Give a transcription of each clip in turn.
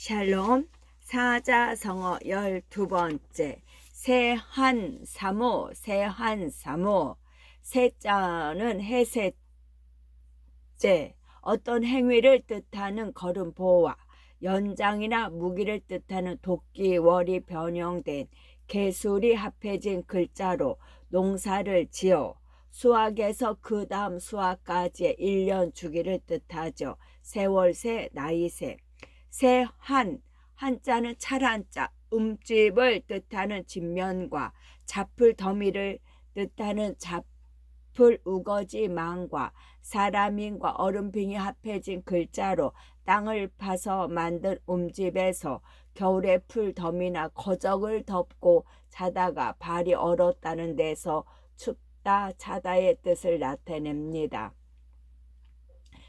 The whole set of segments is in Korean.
샬롬. 사자성어 12번째. 세한사모. 세자는 해셋째, 어떤 행위를 뜻하는 걸음보와 연장이나 무기를 뜻하는 도끼, 월이 변형된 개술이 합해진 글자로 농사를 지어 수학에서 그 다음 수학까지의 1년 주기를 뜻하죠. 세월세, 나이세. 한자는 찰한자, 움집을 뜻하는 진면과 잡풀 더미를 뜻하는 잡풀 우거지 망과 사람인과 얼음빙이 합해진 글자로 땅을 파서 만든 움집에서 겨울에 풀 더미나 거적을 덮고 자다가 발이 얼었다는 데서 춥다, 자다의 뜻을 나타냅니다.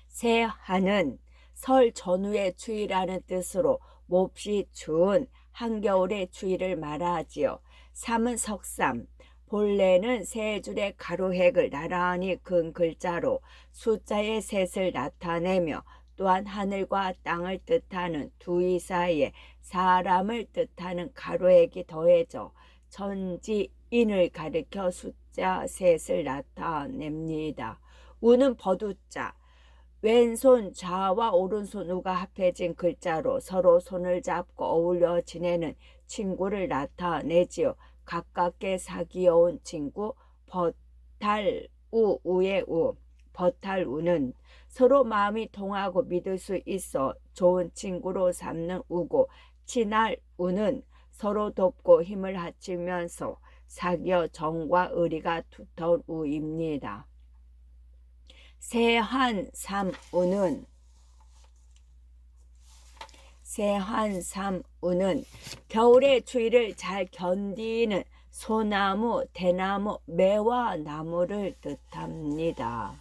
세한은 설 전후의 추위라는 뜻으로 몹시 추운 한겨울의 추위를 말하지요. 삼은 석삼, 본래는 세 줄의 가로획을 나란히 그은 글자로 숫자의 셋을 나타내며 또한 하늘과 땅을 뜻하는 두이 사이에 사람을 뜻하는 가로획이 더해져 천지인을 가리켜 숫자 셋을 나타냅니다. 우는 버두자, 왼손 좌와 오른손 우가 합해진 글자로 서로 손을 잡고 어울려 지내는 친구를 나타내지요. 가깝게 사귀어온 친구, 버탈우의 우. 버탈우는 서로 마음이 통하고 믿을 수 있어 좋은 친구로 삼는 우고, 친할우는 서로 돕고 힘을 합치면서 사귀어 정과 의리가 두터운 우입니다. 세한삼우는 겨울의 추위를 잘 견디는 소나무, 대나무, 매화 나무를 뜻합니다.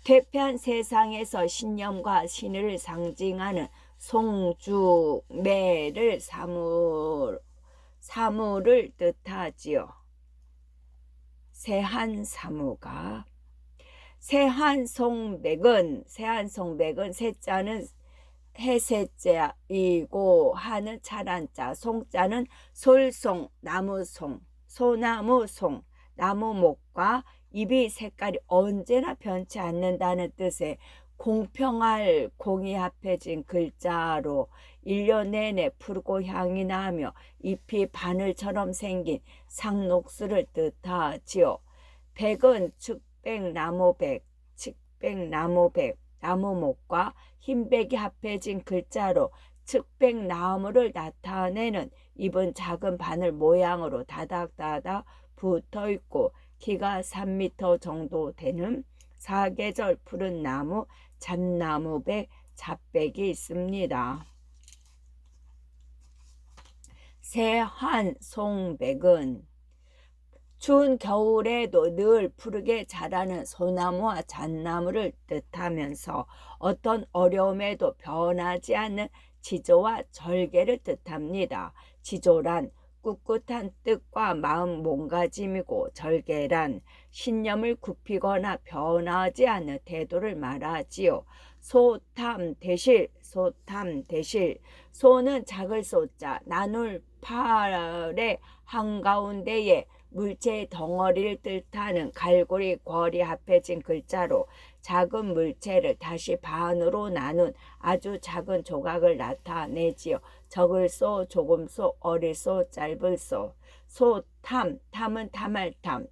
퇴폐한 세상에서 신념과 신을 상징하는 송주매를 사무를 뜻하지요. 세한사무가 세한송백은 세자는 해셋자이고 한은 찰한자, 송자는 솔송, 나무송, 소나무송, 나무목과 잎이 색깔이 언제나 변치 않는다는 뜻의 공평할 공이 합해진 글자로 1년 내내 푸르고 향이 나며 잎이 바늘처럼 생긴 상록수를 뜻하지요. 백은 측백나무백, 나무목과 흰백이 합해진 글자로 측백나무를 나타내는 잎은 작은 바늘 모양으로 다닥다닥 붙어있고 키가 3m 정도 되는 사계절 푸른 나무, 잣나무백, 잣백이 있습니다. 세한송백은 추운 겨울에도 늘 푸르게 자라는 소나무와 잣나무를 뜻하면서 어떤 어려움에도 변하지 않는 지조와 절개를 뜻합니다. 지조란 꿋꿋한 뜻과 마음 몸가짐이고 절개란 신념을 굽히거나 변하지 않는 태도를 말하지요. 소탐대실, 소는 작을 소자, 나눌 팔의 한가운데에 물체의 덩어리를 뜻하는 갈고리 궐이 합해진 글자로 작은 물체를 다시 반으로 나눈 아주 작은 조각을 나타내지요. 적을 소, 조금 소, 어릴 소, 짧을 소. 탐은 탐할 탐,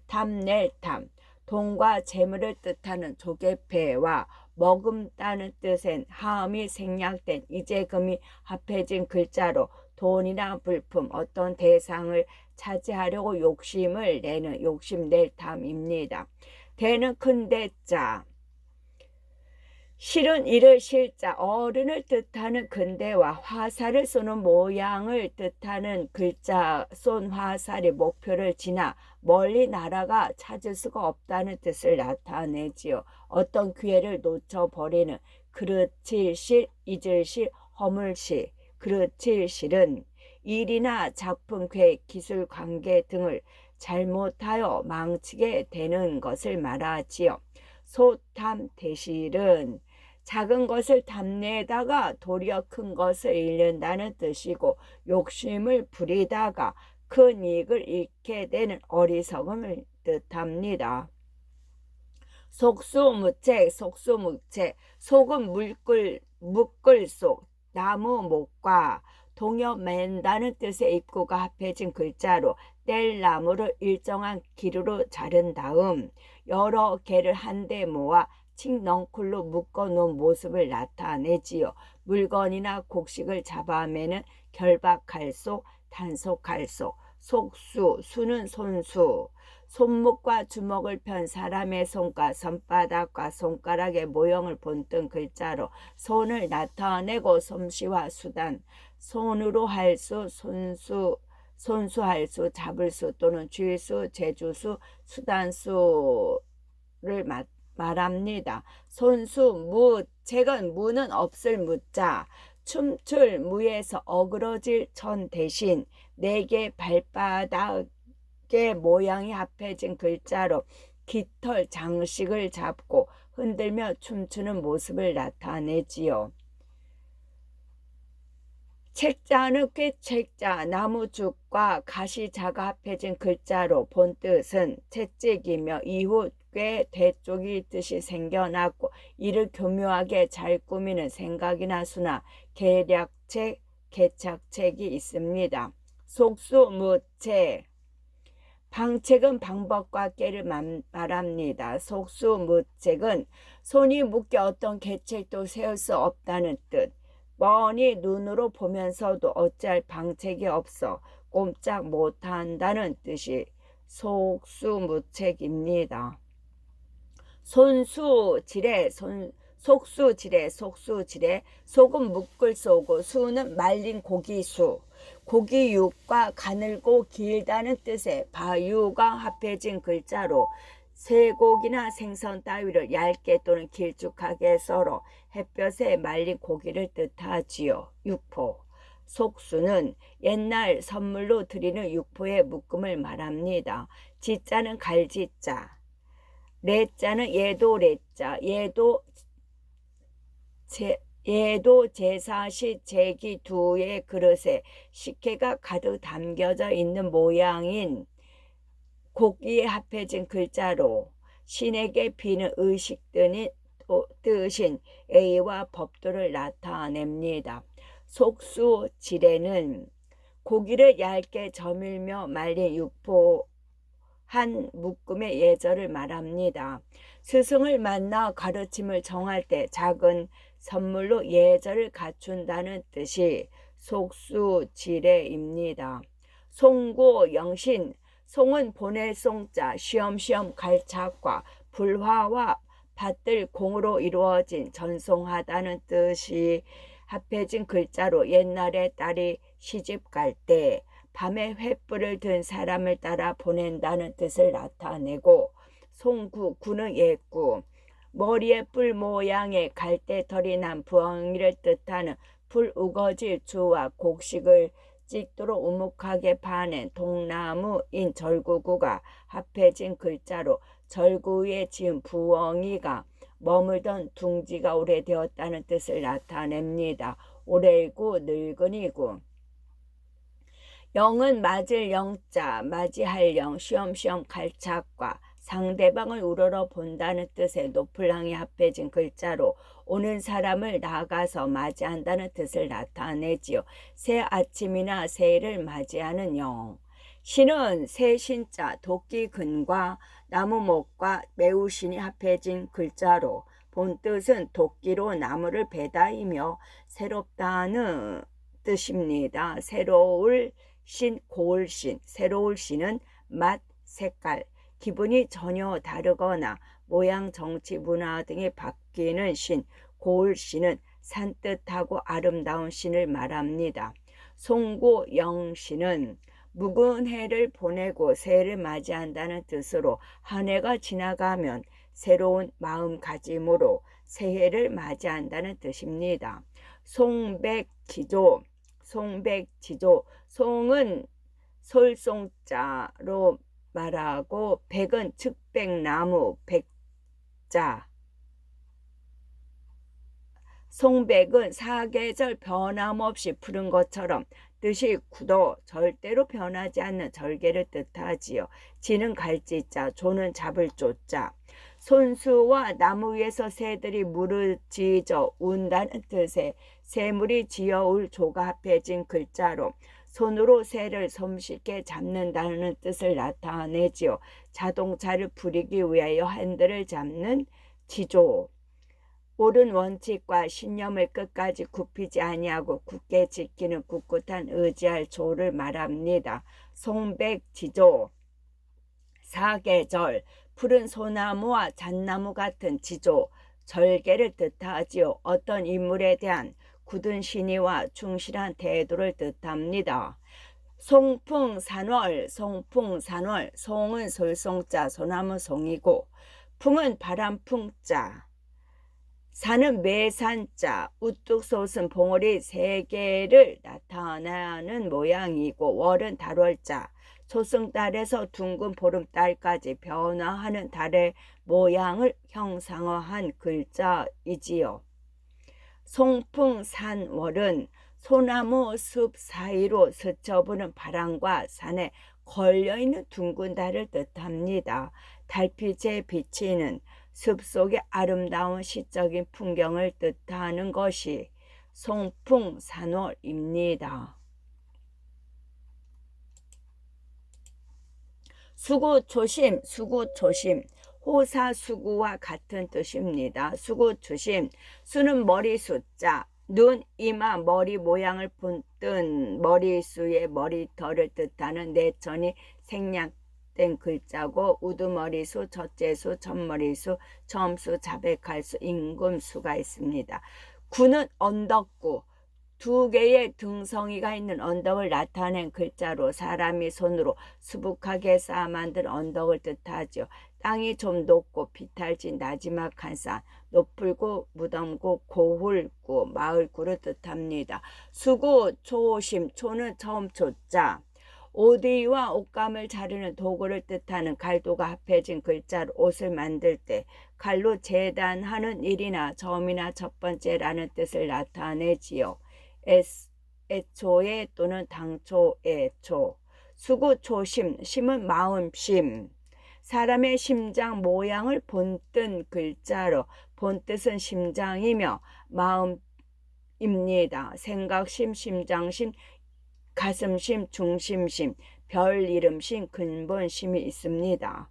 탐낼 탐. 돈과 재물을 뜻하는 조개패와 머금다는 뜻엔 하음이 생략된 이재금이 합해진 글자로 돈이나 불품, 어떤 대상을 차지하려고 욕심을 내는 욕심낼 탐입니다. 대는 큰 대자, 실은 이를 실자, 어른을 뜻하는 근대와 화살을 쏘는 모양을 뜻하는 글자 쏜 화살이 목표를 지나 멀리 날아가 찾을 수가 없다는 뜻을 나타내지요. 어떤 기회를 놓쳐버리는 그르칠실, 잊을실, 허물실. 그르칠실은 일이나 작품, 계획, 기술, 관계 등을 잘못하여 망치게 되는 것을 말하지요. 소탐대실은 작은 것을 탐내다가 도리어 큰 것을 잃는다는 뜻이고, 욕심을 부리다가 큰 이익을 잃게 되는 어리석음을 뜻합니다. 속수무책, 속수무책, 속은 묶을 속, 나무 목과 동여 맨다는 뜻의 입구가 합해진 글자로 뗄 나무를 일정한 길이로 자른 다음 여러 개를 한데 모아 칡넝쿨로 묶어 놓은 모습을 나타내지요. 물건이나 곡식을 잡아매는 결박칼속, 단속칼속, 속수, 수는 손수, 손목과 주먹을 편 사람의 손과 손바닥과 손가락의 모형을 본뜬 글자로 손을 나타내고 솜씨와 수단, 손으로 할 수, 손수할 수, 잡을 수 또는 쥘 수, 제주수, 수단수를 말합니다. 손수, 무, 책은 무는 없을 무자, 춤출 무에서 어그러질 천 대신 네 개 발바닥 모양이 합해진 글자로 깃털 장식을 잡고 흔들며 춤추는 모습을 나타내지요. 책자는 꾀책자, 나무죽과 가시자가 합해진 글자로 본뜻은 채찍이며 이후 꽤 대쪽이 뜻이 생겨났고 이를 교묘하게 잘 꾸미는 생각이나 수나 계략책, 개착책이 있습니다. 속수무책, 방책은 방법과 꾀를 말합니다. 속수무책은 손이 묶여 어떤 계책도 세울 수 없다는 뜻. 뻔히 눈으로 보면서도 어찌할 방책이 없어 꼼짝 못한다는 뜻이 속수무책입니다. 속수지레, 속은 묶을 쏘고 수는 말린 고기수, 고기육과 가늘고 길다는 뜻의 바유가 합해진 글자로 쇠고기나 생선 따위를 얇게 또는 길쭉하게 썰어 햇볕에 말린 고기를 뜻하지요. 육포, 속수는 옛날 선물로 드리는 육포의 묶음을 말합니다. 지자는 갈지자, 레자는 예도레자, 예도 제사시 제기 두의 그릇에 식혜가 가득 담겨져 있는 모양인 고기에 합해진 글자로 신에게 비는 의식 뜻인 A와 법도를 나타냅니다. 속수지레는 고기를 얇게 저밀며 말린 육포 한 묶음의 예절을 말합니다. 스승을 만나 가르침을 정할 때 작은 선물로 예절을 갖춘다는 뜻이 속수지레입니다. 송고 영신, 송은 보낼 송자, 쉬엄쉬엄 갈착과 불화와 받들 공으로 이루어진 전송하다는 뜻이 합해진 글자로 옛날에 딸이 시집 갈 때 밤에 횃불을 든 사람을 따라 보낸다는 뜻을 나타내고, 송구, 구는 예구, 머리에 뿔 모양의 갈대털이 난 부엉이를 뜻하는 불우거질 주와 곡식을 찍도록 우묵하게 파낸 동나무인 절구구가 합해진 글자로 절구 위에 지은 부엉이가 머물던 둥지가 오래되었다는 뜻을 나타냅니다. 오래구, 늙은이구. 영은 맞을 영자, 맞이할 영, 쉬엄쉬엄 갈착과 상대방을 우러러 본다는 뜻의 노플랑이 합해진 글자로 오는 사람을 나가서 맞이한다는 뜻을 나타내지요. 새 아침이나 새해를 맞이하는 영. 신은 새 신자, 도끼 근과 나무목과 매우신이 합해진 글자로 본뜻은 도끼로 나무를 베다이며 새롭다는 뜻입니다. 새로울 신, 고울신, 새로울 신은 맛, 색깔, 기분이 전혀 다르거나 모양, 정치, 문화 등이 바뀌는 신, 고울신은 산뜻하고 아름다운 신을 말합니다. 송고 영신은 묵은 해를 보내고 새해를 맞이한다는 뜻으로 한 해가 지나가면 새로운 마음가짐으로 새해를 맞이한다는 뜻입니다. 송백지조, 송은 솔송자로 말하고 백은 측백나무 백자, 송백은 사계절 변함없이 푸른 것처럼 뜻이 굳어 절대로 변하지 않는 절개를 뜻하지요. 지는 갈지자, 조는 잡을 조자. 손수와 나무 위에서 새들이 물을 지져 운다는 뜻의 새물이 지어올 조가 합해진 글자로 손으로 새를 손쉽게 잡는다는 뜻을 나타내지요. 자동차를 부리기 위하여 핸들을 잡는 지조. 옳은 원칙과 신념을 끝까지 굽히지 아니하고 굳게 지키는 꿋꿋한 의지할 조를 말합니다. 송백지조, 사계절, 푸른 소나무와 잣나무 같은 지조, 절개를 뜻하지요. 어떤 인물에 대한 굳은 신의와 충실한 태도를 뜻합니다. 송풍산월, 송풍산월, 송은 솔송자, 소나무 송이고 풍은 바람풍자, 산은 매산자, 우뚝 솟은 봉우리 3개를 나타나는 모양이고 월은 달월자, 초승달에서 둥근 보름달까지 변화하는 달의 모양을 형상화한 글자이지요. 송풍산월은 소나무 숲 사이로 스쳐부는 바람과 산에 걸려있는 둥근 달을 뜻합니다. 달빛에 비치는 숲속의 아름다운 시적인 풍경을 뜻하는 것이 송풍산월입니다. 수구초심, 수구초심, 호사수구와 같은 뜻입니다. 수구초심, 수는 머리 숫자, 눈, 이마, 머리 모양을 본뜬 머리수의 머리털을 뜻하는 내천이 생략된 글자고 우두머리수, 첫째수, 첫머리수, 처음수, 자백할수, 임금수가 있습니다. 구는 언덕구, 2개의 등성이가 있는 언덕을 나타낸 글자로 사람이 손으로 수북하게 쌓아 만든 언덕을 뜻하죠. 땅이 좀 높고 비탈진 나지막한 산, 높을구, 무덤구, 고hul구, 마을구를 뜻합니다. 수구, 초심, 초는 처음 초자, 오디와 옷감을 자르는 도구를 뜻하는 갈도가 합해진 글자로 옷을 만들 때 칼로 재단하는 일이나 처음이나 첫 번째라는 뜻을 나타내지요. 애초에 또는 당초의 초. 수구초심, 심은 마음심. 사람의 심장 모양을 본뜬 글자로 본뜻은 심장이며 마음입니다. 생각심, 심장심, 가슴심, 중심심, 별 이름심, 근본심이 있습니다.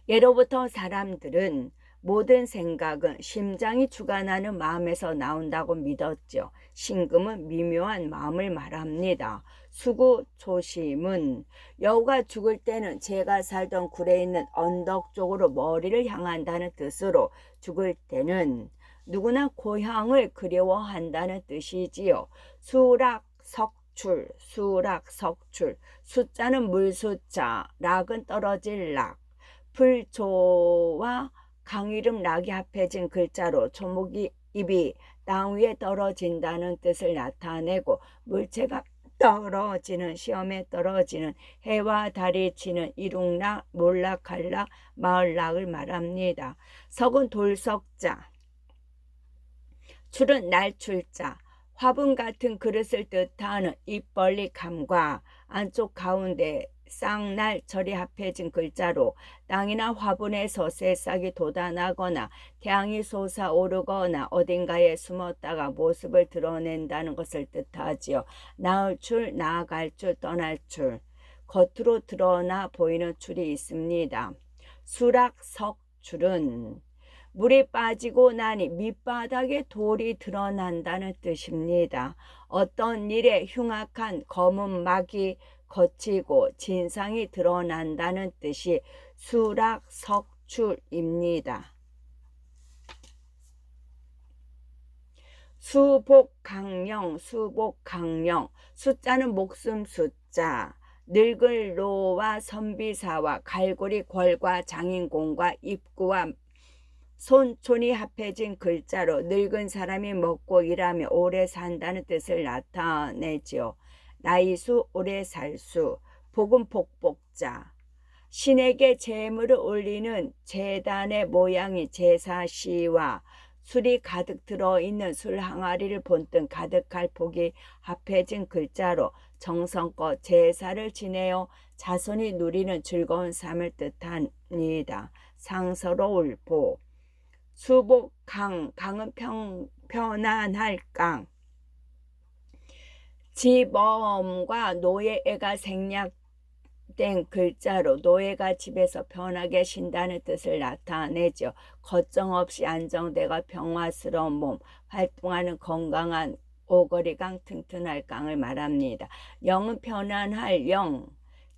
예로부터 사람들은 모든 생각은 심장이 주관하는 마음에서 나온다고 믿었죠. 신금은 미묘한 마음을 말합니다. 수구초심은 여우가 죽을 때는 제가 살던 굴에 있는 언덕 쪽으로 머리를 향한다는 뜻으로 죽을 때는 누구나 고향을 그리워한다는 뜻이지요. 수락석출, 수락석출, 숫자는 물숫자, 락은 떨어질 락, 불조와 강이름 락이 합해진 글자로 초목이 잎이 땅 위에 떨어진다는 뜻을 나타내고 물체가 떨어지는, 시험에 떨어지는, 해와 달이 치는 이룩락, 몰락할락, 마을락을 말합니다. 석은 돌석자, 출은 날출자, 화분 같은 그릇을 뜻하는 입벌리 감과 안쪽 가운데 쌍날 절이 합해진 글자로 땅이나 화분에서 새싹이 돋아나거나 태양이 솟아오르거나 어딘가에 숨었다가 모습을 드러낸다는 것을 뜻하지요. 나을 줄, 나아갈 줄, 떠날 줄, 겉으로 드러나 보이는 줄이 있습니다. 수락석줄은 물이 빠지고 나니 밑바닥에 돌이 드러난다는 뜻입니다. 어떤 일에 흉악한 검은 막이 거치고 진상이 드러난다는 뜻이 수락석출입니다. 수복강령, 수복강령, 숫자는 목숨 숫자, 늙을 노와 선비사와 갈고리 궐과 장인공과 입구와 손촌이 합해진 글자로 늙은 사람이 먹고 일하며 오래 산다는 뜻을 나타내지요. 나이수, 오래 살수, 복은 복복자, 신에게 제물을 올리는 제단의 모양이 제사시와 술이 가득 들어있는 술 항아리를 본뜬 가득할 복이 합해진 글자로 정성껏 제사를 지내어 자손이 누리는 즐거운 삶을 뜻합니다. 상서로울 보. 수복 강, 강은 편안할 강. 지범과 노예가 생략된 글자로 노예가 집에서 편하게 쉰다는 뜻을 나타내죠. 걱정 없이 안정되고 평화스러운 몸, 활동하는 건강한 오거리강, 튼튼할 강을 말합니다. 영은 편안할 영,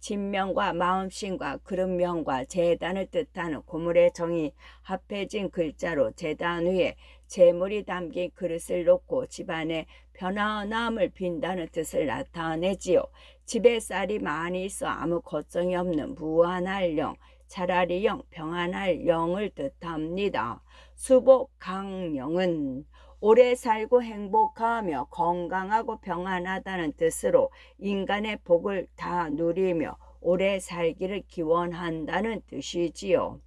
진명과 마음심과 그릇명과 재단을 뜻하는 고물의 정이 합해진 글자로 재단 위에 재물이 담긴 그릇을 놓고 집안에 편안함을 빈다는 뜻을 나타내지요. 집에 쌀이 많이 있어 아무 걱정이 없는 무한할 영, 차라리 영, 평안할 영을 뜻합니다. 수복강령은 오래 살고 행복하며 건강하고 평안하다는 뜻으로 인간의 복을 다 누리며 오래 살기를 기원한다는 뜻이지요.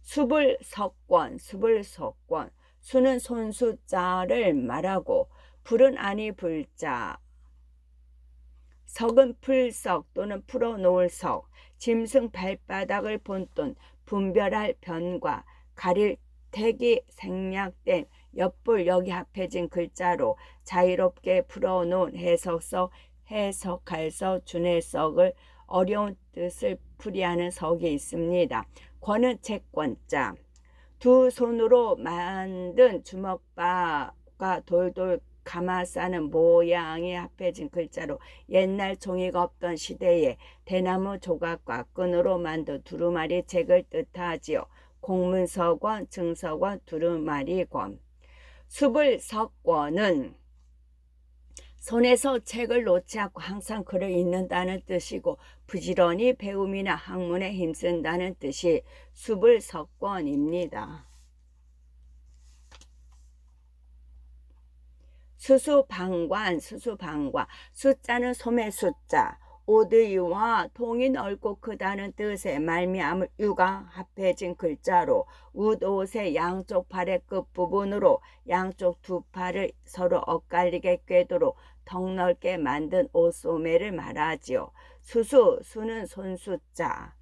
수불석권, 수불석권. 수는 손수자를 말하고 불은 아니 불자, 석은 풀석 또는 풀어놓을 석, 짐승 발바닥을 본돈, 분별할 변과 가릴 택이 생략된 옆불 여기 합해진 글자로 자유롭게 풀어놓은 해석석, 해석할석, 준해석을 어려운 뜻을 풀이하는 석이 있습니다. 권은 채권자. 두 손으로 만든 주먹바가 돌돌 감아 싸는 모양이 합해진 글자로 옛날 종이가 없던 시대에 대나무 조각과 끈으로 만든 두루마리 책을 뜻하지요. 공문서권, 증서권, 두루마리권. 수불석권은 손에서 책을 놓지 않고 항상 글을 읽는다는 뜻이고 부지런히 배움이나 학문에 힘쓴다는 뜻이 수불석권입니다. 수수방관, 수수방관. 숫자는 소매 숫자, 오드이와 통이 넓고 크다는 뜻의 말미암을 유가 합해진 글자로 웃옷의 양쪽 팔의 끝부분으로 양쪽 두 팔을 서로 엇갈리게 꿰도록 턱 넓게 만든 옷소매를 말하지요. 수는 손숫자.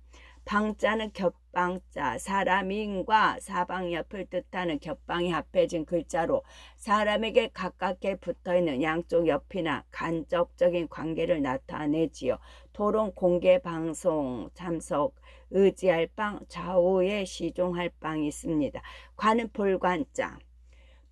방자는 겹방자, 사람인과 사방 옆을 뜻하는 겹방이 합해진 글자로 사람에게 가깝게 붙어있는 양쪽 옆이나 간접적인 관계를 나타내지요. 토론, 공개, 방송, 참석, 의지할 방, 좌우에 시종할 방이 있습니다. 관은 볼관자.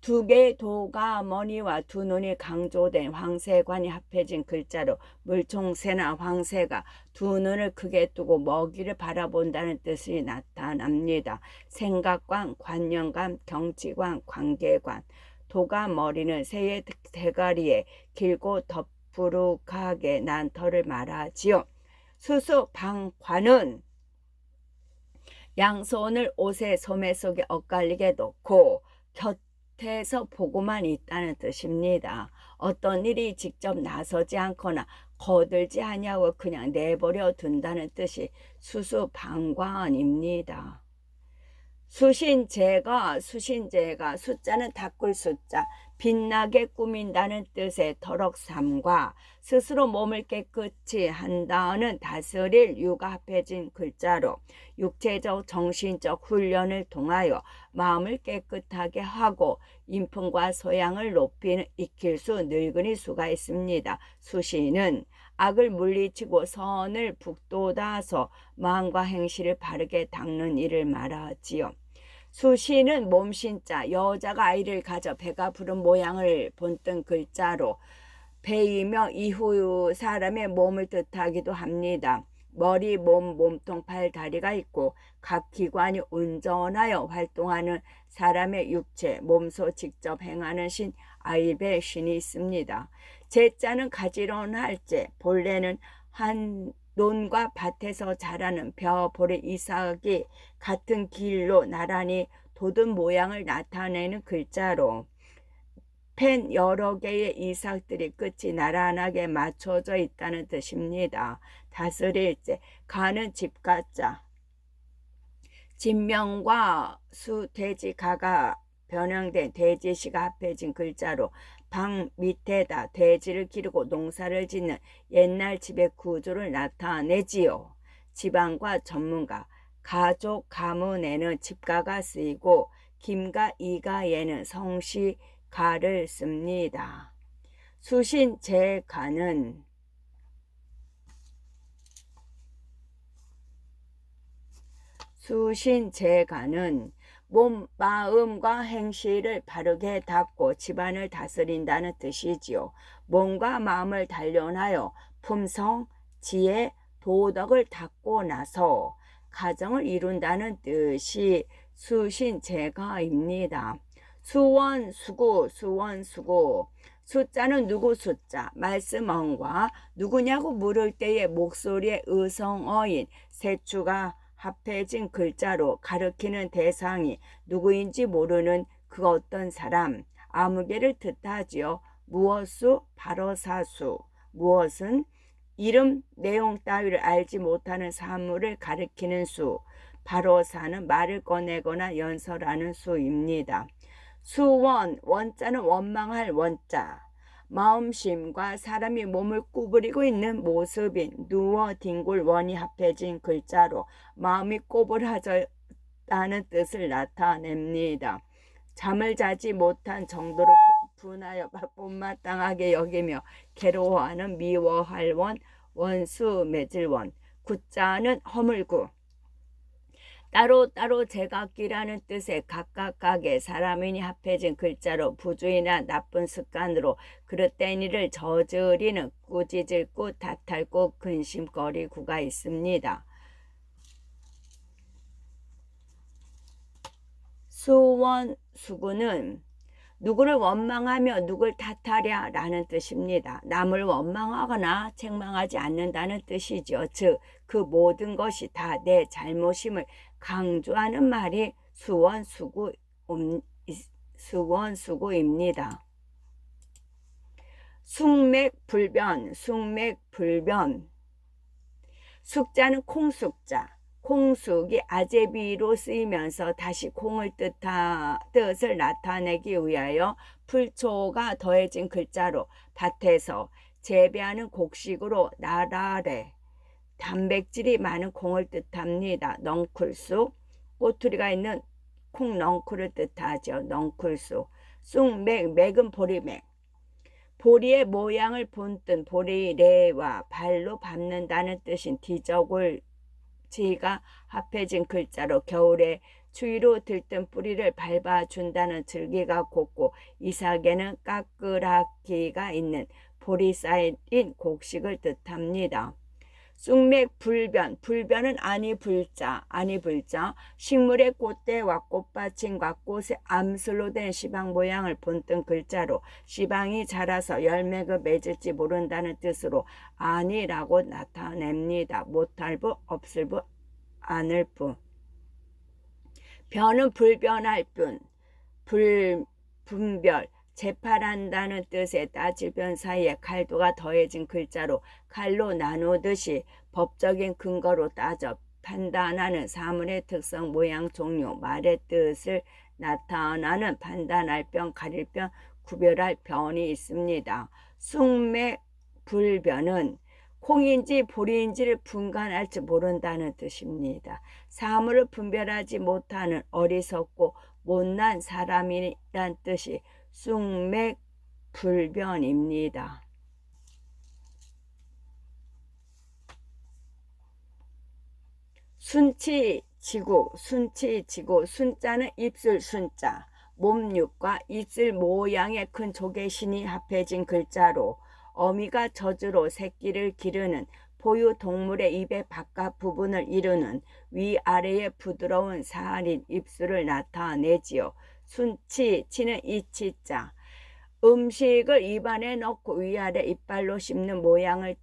두 개의 도가 머니와 두 눈이 강조된 황새관이 합해진 글자로 물총새나 황새가 두 눈을 크게 뜨고 먹이를 바라본다는 뜻이 나타납니다. 생각관, 관념관, 경치관, 관계관. 도가 머리는 새의 대가리에 길고 덥부룩하게 난 털을 말하지요. 수수방관은 양손을 옷의 소매 속에 엇갈리게 놓고 곁에서 보고만 있다는 뜻입니다. 어떤 일이 직접 나서지 않거나 거들지 않냐고 그냥 내버려 둔다는 뜻이 수수방관입니다. 수신제가 숫자는 닦을 숫자, 빛나게 꾸민다는 뜻의 터럭삼과 스스로 몸을 깨끗이 한다는 다스릴 유가 합해진 글자로 육체적 정신적 훈련을 통하여 마음을 깨끗하게 하고 인품과 소양을 높이는 익힐 수 늙은이 수가 있습니다. 수시는 악을 물리치고 선을 북돋아서 마음과 행실을 바르게 닦는 일을 말하지요. 수시는 몸신자, 여자가 아이를 가져 배가 부른 모양을 본뜬 글자로 배이며 이후 사람의 몸을 뜻하기도 합니다. 머리, 몸, 몸통, 발, 다리가 있고 각 기관이 온전하여 활동하는 사람의 육체, 몸소 직접 행하는 신, 아이베 신이 있습니다. 제자는 가지런할 제, 본래는 한 논과 밭에서 자라는 벼, 보리, 이삭이 같은 길로 나란히 돋은 모양을 나타내는 글자로 펜 여러 개의 이삭들이 끝이 나란하게 맞춰져 있다는 뜻입니다. 다스릴제, 가는 집가자. 진명과 수, 돼지, 가가 변형된 돼지시가 합해진 글자로 방 밑에다 돼지를 기르고 농사를 짓는 옛날 집의 구조를 나타내지요. 지방과 전문가, 가족 가문에는 집가가 쓰이고 김가 이가에는 성씨가를 씁니다. 수신제가는 몸, 마음과 행실을 바르게 닦고 집안을 다스린다는 뜻이지요. 몸과 마음을 단련하여 품성, 지혜, 도덕을 닦고 나서 가정을 이룬다는 뜻이 수신제가입니다. 수원수구, 수원수구. 숫자는 누구 숫자, 말씀어과 누구냐고 물을 때의 목소리의 의성어인 세추가 합해진 글자로 가리키는 대상이 누구인지 모르는 그 어떤 사람, 아무개를 뜻하지요. 무엇수, 바로사수. 무엇은 이름, 내용 따위를 알지 못하는 사물을 가리키는 수, 바로사는 말을 꺼내거나 연설하는 수입니다. 수원, 원자는 원망할 원자. 마음심과 사람이 몸을 구부리고 있는 모습인 누워 뒹굴 원이 합해진 글자로 마음이 꼬부라졌다는 뜻을 나타냅니다. 잠을 자지 못한 정도로 분하여 못마땅하게 여기며 괴로워하는 미워할 원, 원수 맺을 원. 구자는 허물구. 따로따로 제각기라는 뜻의 각각각의 사람인이 합해진 글자로 부주의나 나쁜 습관으로 그릇된 일을 저지르는 꾸짖을꾸, 다탈꾸, 근심거리구가 있습니다. 수원수구는 누구를 원망하며 누굴 탓하랴 라는 뜻입니다. 남을 원망하거나 책망하지 않는다는 뜻이죠. 즉, 그 모든 것이 다 내 잘못임을 강조하는 말이 수원수구입니다. 숙맥불변, 숙맥불변. 숙자는 콩숙자. 콩숙이 아제비로 쓰이면서 다시 콩을 뜻을 나타내기 위하여 풀초가 더해진 글자로 밭에서 재배하는 곡식으로 나라래, 단백질이 많은 콩을 뜻합니다. 넝쿨쑥, 꼬투리가 있는 콩넝쿨을 뜻하죠. 넝쿨쑥. 쑥맥, 맥은 보리맥. 보리의 모양을 본뜬 보리래와 발로 밟는다는 뜻인 뒤적을 지가 합해진 글자로 겨울에 추위로 들뜬 뿌리를 밟아준다는 즐기가 곱고 이삭에는 까끌하기가 있는 보리 쌓인 곡식을 뜻합니다. 쑥맥불변, 불변은 아니불자, 식물의 꽃대와 꽃받침과 꽃의 암술로 된 시방 모양을 본뜬 글자로 시방이 자라서 열매가 맺을지 모른다는 뜻으로 아니라고 나타냅니다. 못할 부, 없을 부, 않을 부. 변은 불변할 뿐, 분별, 재판한다는 뜻의 따질변 사이에 칼도가 더해진 글자로 칼로 나누듯이 법적인 근거로 따져 판단하는 사물의 특성, 모양, 종류, 말의 뜻을 나타나는 판단할 변, 가릴 변, 구별할 변이 있습니다. 숙맥 불변은 콩인지 보리인지를 분간할 줄 모른다는 뜻입니다. 사물을 분별하지 못하는 어리석고 못난 사람이란 뜻이 숙맥불변입니다. 순치지구, 순자는 입술 순자, 몸육과 입술 모양의 큰 조개신이 합해진 글자로 어미가 젖으로 새끼를 기르는 포유 동물의 입의 바깥 부분을 이루는 위아래의 부드러운 살인 입술을 나타내지요. 치는 이치자. 음식을 입안에 넣고 위아래 이빨로 씹는 모양을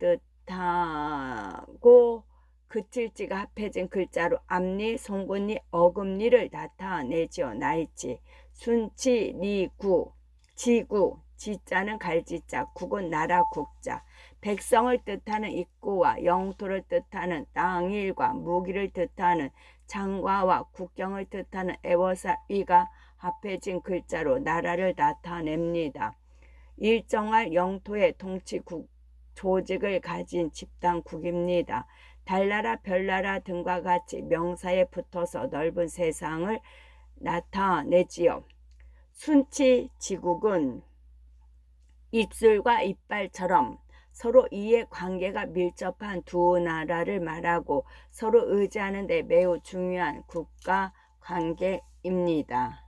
뜻하고 그칠지가 합해진 글자로 앞니, 송곳니, 어금니를 나타내지요. 나이치. 순치니구, 지구. 지자는 갈지자, 국은 나라 국자. 백성을 뜻하는 입구와 영토를 뜻하는 땅일과 무기를 뜻하는 장과와 국경을 뜻하는 애워사 위가 합해진 글자로 나라를 나타냅니다. 일정한 영토의 통치 조직을 가진 집단국입니다. 달나라, 별나라 등과 같이 명사에 붙어서 넓은 세상을 나타내지요. 순치 지국은 입술과 이빨처럼 서로 이해 관계가 밀접한 두 나라를 말하고 서로 의지하는 데 매우 중요한 국가 관계입니다.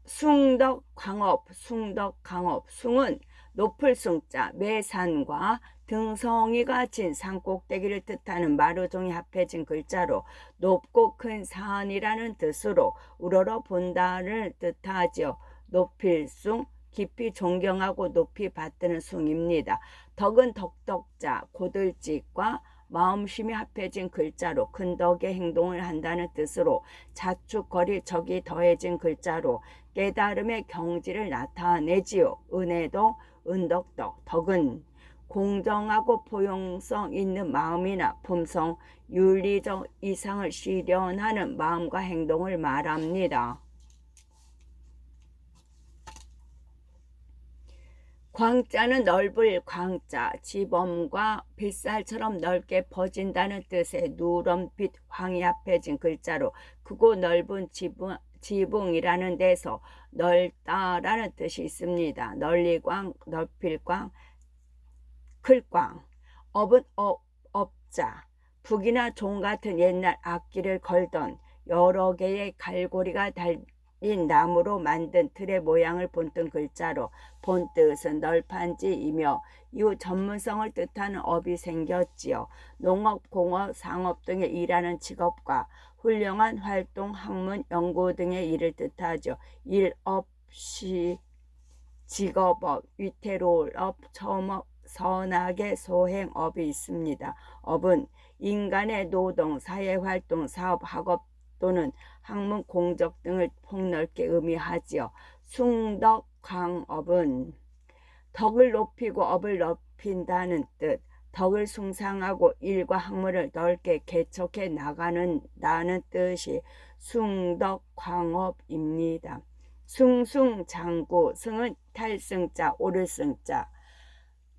숭덕광업, 숭덕광업. 숭은 높을 숭자, 매산과 등성이가 진 산꼭대기를 뜻하는 마루종이 합해진 글자로 높고 큰 산이라는 뜻으로 우러러 본다를 뜻하지요. 높일 숭, 깊이 존경하고 높이 받드는 숭입니다. 덕은 덕덕자, 고들짓과 마음심이 합해진 글자로 큰 덕의 행동을 한다는 뜻으로 자축거릴 적이 더해진 글자로 깨달음의 경지를 나타내지요. 은혜도 은덕덕. 덕은 공정하고 포용성 있는 마음이나 품성, 윤리적 이상을 실현하는 마음과 행동을 말합니다. 광자는 넓을 광자, 지범과 빗살처럼 넓게 퍼진다는 뜻의 누런빛 황이 합해진 글자로 크고 넓은 지붕이라는 데서 넓다라는 뜻이 있습니다. 널리광, 넓힐광, 클광. 업은 업자, 북이나 종 같은 옛날 악기를 걸던 여러 개의 갈고리가 달린 나무로 만든 틀의 모양을 본뜬 글자로 본뜻은 널판지이며 이후 전문성을 뜻하는 업이 생겼지요. 농업, 공업, 상업 등의 일하는 직업과 훌륭한 활동, 학문, 연구 등의 일을 뜻하죠. 일업, 직업업, 위태로울 업, 처음업, 선악의 소행업이 있습니다. 업은 인간의 노동, 사회활동, 사업, 학업 또는 학문, 공적 등을 폭넓게 의미하지요. 숭덕광업은 덕을 높이고 업을 넓힌다는 뜻, 덕을 숭상하고 일과 학문을 넓게 개척해 나가는다는 뜻이 숭덕광업입니다. 숭숭장구, 승은 탈승자, 오를 승자.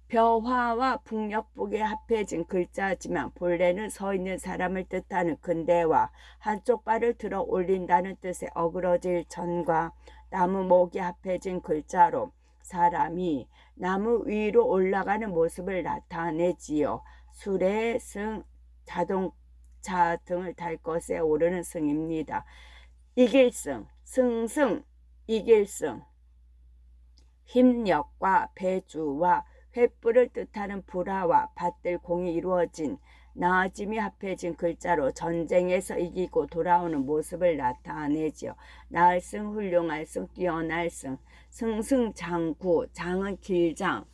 벼화와 북녘북에 합해진 글자지만 본래는 서 있는 사람을 뜻하는 근대와 한쪽 발을 들어 올린다는 뜻의 어그러질 전과 나무 목이 합해진 글자로 사람이 나무 위로 올라가는 모습을 나타내지요. 수레, 승, 자동차 등을 탈 것에 오르는 승입니다. 이길승, 승승, 이길승. 힘력과 배주와 횃불을 뜻하는 불화와 받들 공이 이루어진 나아짐이 합해진 글자로 전쟁에서 이기고 돌아오는 모습을 나타내지요. 나을 승, 훌륭할 승, 뛰어날 승. 승승장구, 장은 길장,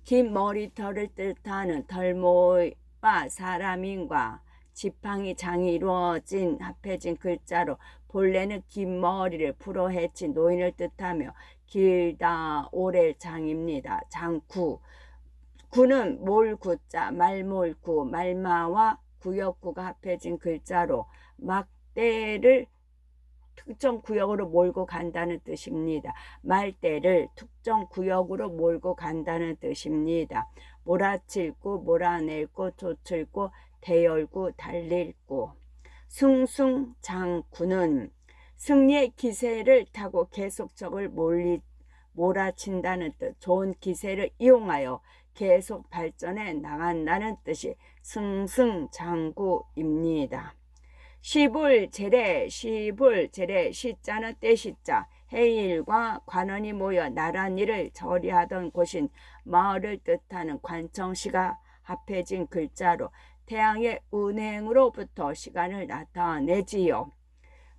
긴 머리털을 뜻하는 털모와 사람인과 지팡이 장이 이루어진 합해진 글자로 본래는 긴 머리를 풀어 헤친 노인을 뜻하며 길다 오래 장입니다. 장구, 구는 몰구자, 말몰구, 말마와 구역구가 합해진 글자로 막대를 특정 구역으로 몰고 간다는 뜻입니다. 말대를 특정 구역으로 몰고 간다는 뜻입니다. 몰아칠구, 몰아낼구, 쫓을구, 대열구, 달릴구. 승승장구는 승리의 기세를 타고 계속 적을 몰아친다는 뜻, 좋은 기세를 이용하여 계속 발전해 나간다는 뜻이 승승장구입니다. 시불제례, 시불제례, 시자는 때시자, 해일과 관원이 모여 나란 일을 처리하던 곳인 마을을 뜻하는 관청시가 합해진 글자로 태양의 운행으로부터 시간을 나타내지요.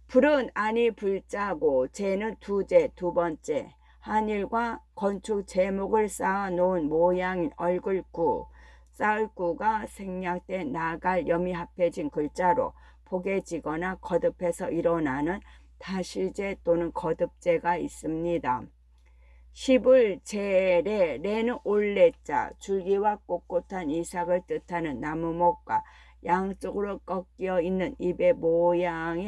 불은 안이 불자고 제는 두제, 두 번째. 한일과 건축 제목을 쌓아놓은 모양인 얼굴구, 쌓을구가 생략된 나갈 염이 합해진 글자로 포개지거나 거듭해서 일어나는 다실제 또는 거듭제가 있습니다. 시불제레, 레는 올레자, 줄기와 꼿꼿한 이삭을 뜻하는 나무목과 양쪽으로 꺾여 있는 입의 모양이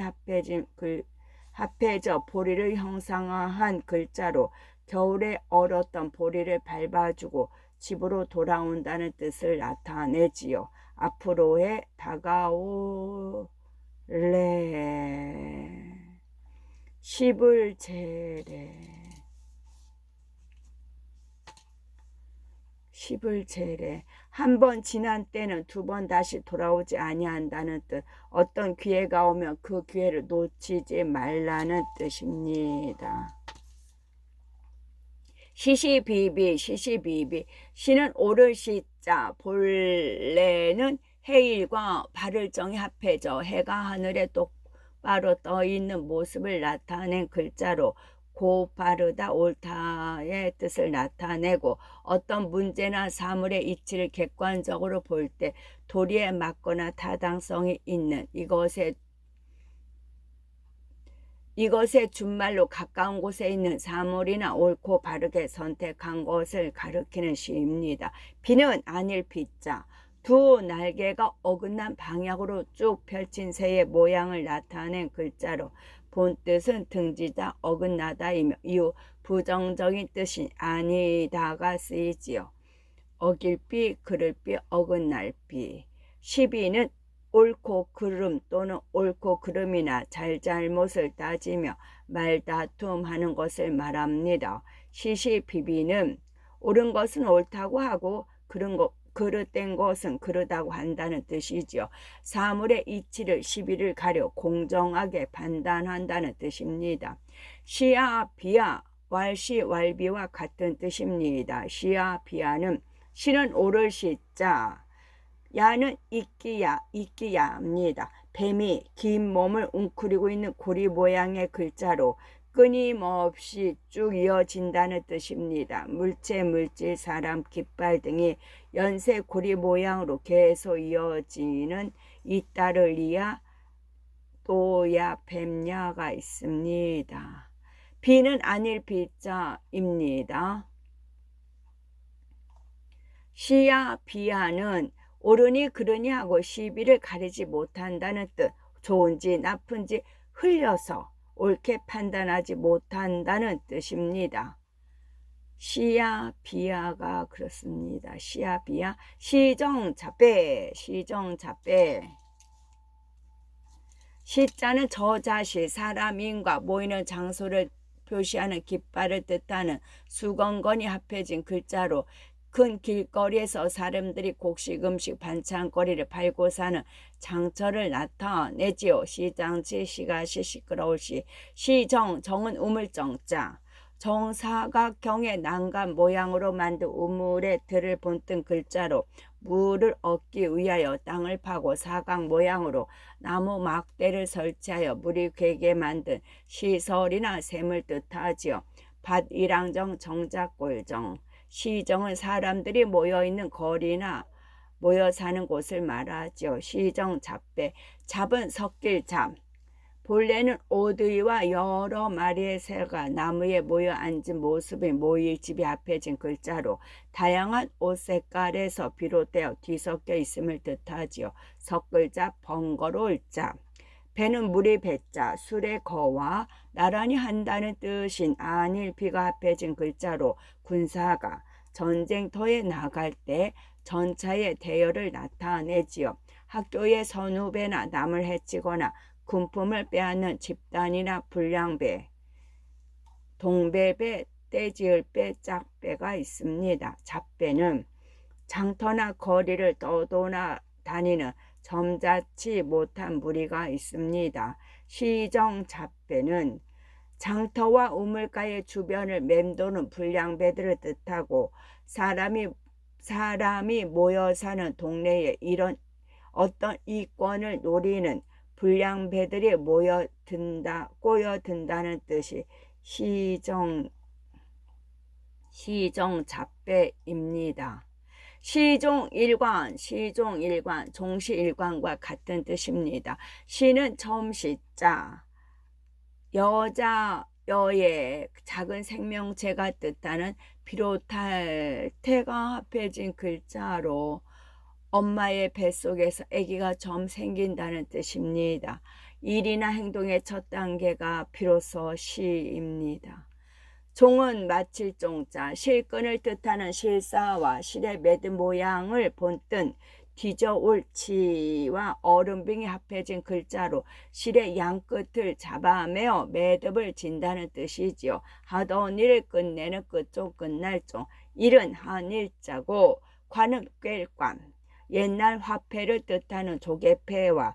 합해져 보리를 형상화한 글자로 겨울에 얼었던 보리를 밟아주고 집으로 돌아온다는 뜻을 나타내지요. 앞으로의 다가올래 십을 재래 한 번 지난 때는 두 번 다시 돌아오지 아니한다는 뜻. 어떤 기회가 오면 그 기회를 놓치지 말라는 뜻입니다. 시시비비 시는 오를 시자 본래는 해일과 발을 정이 합해져 해가 하늘에 똑바로 떠 있는 모습을 나타낸 글자로 고바르다 옳다의 뜻을 나타내고 어떤 문제나 사물의 이치를 객관적으로 볼 때 도리에 맞거나 타당성이 있는 이것의 준말로 가까운 곳에 있는 사물이나 옳고 바르게 선택한 것을 가리키는 시입니다. 비는 아닐 비자, 두 날개가 어긋난 방향으로 쭉 펼친 새의 모양을 나타낸 글자로 본뜻은 등지다 어긋나다이며 이후 부정적인 뜻이 아니다가 쓰이지요. 어길비, 그를비, 어긋날비. 시비는 옳고 그름 또는 옳고 그름이나 잘잘못을 따지며 말다툼하는 것을 말합니다. 시시비비는 옳은 것은 옳다고 하고 그릇된 것은 그르다고 한다는 뜻이죠. 사물의 이치를 시비를 가려 공정하게 판단한다는 뜻입니다. 시야 비야 왈시 왈비와 같은 뜻입니다. 시야 비야는 시는 오를 시자, 야는 이끼야입니다. 뱀이 긴 몸을 웅크리고 있는 고리 모양의 글자로 끊임없이 쭉 이어진다는 뜻입니다. 물체, 물질, 사람, 깃발 등이 연쇄 고리 모양으로 계속 이어지는 이따를 이야, 또야, 뱀야가 있습니다. 비는 아닐 비자입니다. 시야 비야는 옳으니 그르니 하고 시비를 가리지 못한다는 뜻, 좋은지 나쁜지 흘려서 옳게 판단하지 못한다는 뜻입니다. 시야 비야가 그렇습니다. 시야 비야 시정잡배 시자는 저자시 사람인과 모이는 장소를 표시하는 깃발을 뜻하는 수건건이 합해진 글자로 큰 길거리에서 사람들이 곡식 음식 반찬거리를 팔고 사는 장터를 나타내지요. 시장치 시가시 시끄러울 시 시정 정은 우물정자 정사각형의 난간 모양으로 만든 우물의 들을 본뜬 글자로 물을 얻기 위하여 땅을 파고 사각 모양으로 나무 막대를 설치하여 물이 괴게 만든 시설이나 샘을 뜻하지요. 밭이랑정 정작골정 시정은 사람들이 모여있는 거리나 모여 사는 곳을 말하죠. 시정 잡배 잡은 섞일잡 본래는 오드이와 여러 마리의 새가 나무에 모여 앉은 모습이 모일집이 합해진 글자로 다양한 옷 색깔에서 비롯되어 뒤섞여 있음을 뜻하지요. 섞을잡 번거로울 잡 배는 물이 배자 술의 거와 나란히 한다는 뜻인 안일비가 합해진 글자로 군사가 전쟁터에 나갈 때 전차의 대열을 나타내지요. 학교의 선후배나 남을 해치거나 군품을 빼앗는 집단이나 불량배, 동배배, 떼지을배, 짝배가 있습니다. 잡배는 장터나 거리를 떠도나 다니는 점잖지 못한 무리가 있습니다. 시정잡배는 장터와 우물가의 주변을 맴도는 불량배들을 뜻하고 사람이 모여 사는 동네에 이런 어떤 이권을 노리는 불량배들이 꼬여든다는 뜻이 시정잡배입니다. 시종일관 종시일관과 같은 뜻입니다. 시는 처음 시자 여의 작은 생명체가 뜻하는 비롯할 태가 합해진 글자로 엄마의 뱃속에서 아기가 좀 생긴다는 뜻입니다. 일이나 행동의 첫 단계가 비로소 시입니다. 종은 마칠 종자, 실끈을 뜻하는 실사와 실의 매듭 모양을 본뜬 뒤져올 치와 얼음빙이 합해진 글자로 실의 양끝을 잡아매어 매듭을 진다는 뜻이지요. 하던 일을 끝내는 끝종 끝날 종, 일은 한 일자고 관은 꿰관, 옛날 화폐를 뜻하는 조개패와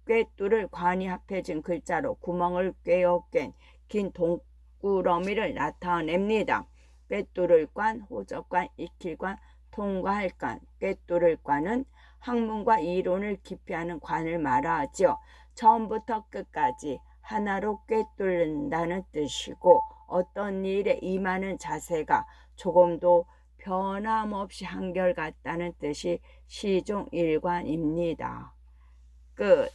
꿰뚫을 관이 합해진 글자로 구멍을 꿰어 꿰긴 동꾸러미를 나타냅니다. 꿰뚫을 관, 호적관, 익힐관, 통과할 관. 꿰뚫을 관은 학문과 이론을 깊이하는 관을 말하지요. 처음부터 끝까지 하나로 꿰뚫는다는 뜻이고 어떤 일에 임하는 자세가 조금도 변함없이 한결같다는 뜻이 시종일관입니다. 끝.